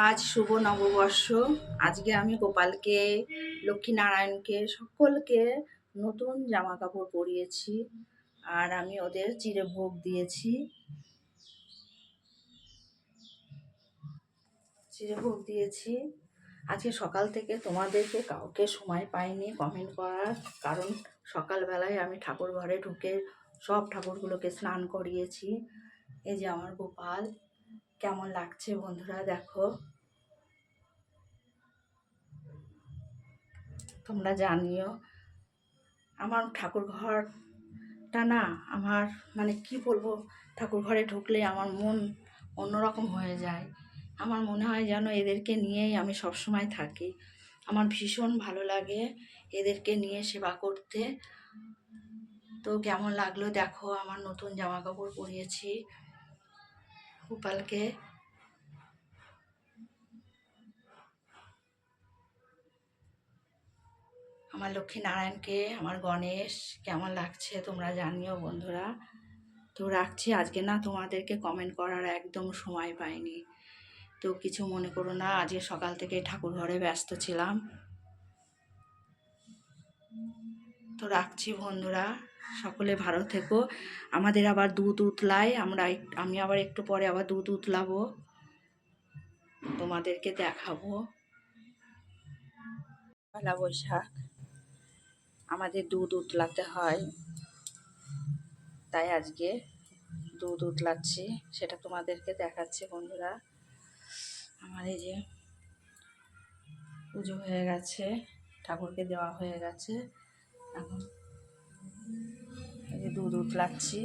আজ শুভ নববর্ষ। আজকে আমি গোপালকে, লক্ষ্মীনারায়ণকে সকলকে নতুন জামা কাপড় পরিয়েছি। আর আমি ওদের চিড়ে ভোগ দিয়েছি। আজকে সকাল থেকে তোমাদেরকে কাউকে সময় পাইনি কমেন্ট করার, কারণ সকালবেলায় আমি ঠাকুর ঘরে ঢুকে সব ঠাকুরগুলোকে স্নান করিয়েছি। এই যে আমার গোপাল, কেমন লাগছে বন্ধুরা দেখো। তোমরা জানিও। আমার ঠাকুর ঘরটা না, আমার মানে কি বলবো, ঠাকুর ঘরে ঢুকলে আমার মন অন্যরকম হয়ে যায়। আমার মনে হয় যেন এদেরকে নিয়েই আমি সবসময় থাকি। আমার ভীষণ ভালো লাগে এদেরকে নিয়ে সেবা করতে। তো কেমন লাগলো দেখো, আমার নতুন জামা কাপড় পরিয়েছি গোপালকে। আমার লক্ষ্মীনারায়ণকে, আমার গণেশ, কেমন লাগছে তোমরা জানিও বন্ধুরা। তো রাখছি, আজকে না তোমাদেরকে কমেন্ট করার একদম সময় পাইনি। তো কিছু মনে করো না, আজকে সকাল থেকে ঠাকুর ঘরে ব্যস্ত ছিলাম। তো রাখছি বন্ধুরা, সকলে ভালো থেকো। আমাদের আবার দুধ উতলায়, আমি আবার একটু পরে আবার দুধ উতলাবো, তোমাদেরকে দেখাবো। পয়লা বৈশাখ আমাদের দুধ উতলাতে হয়, তাই আজকে দুধ উতলাচ্ছি, সেটা তোমাদেরকে দেখাচ্ছি বন্ধুরা। আমার এই যে পুজো হয়ে গেছে, ঠাকুরকে দেওয়া হয়ে গেছে, এখন এই যে দুধ উতলাচ্ছি।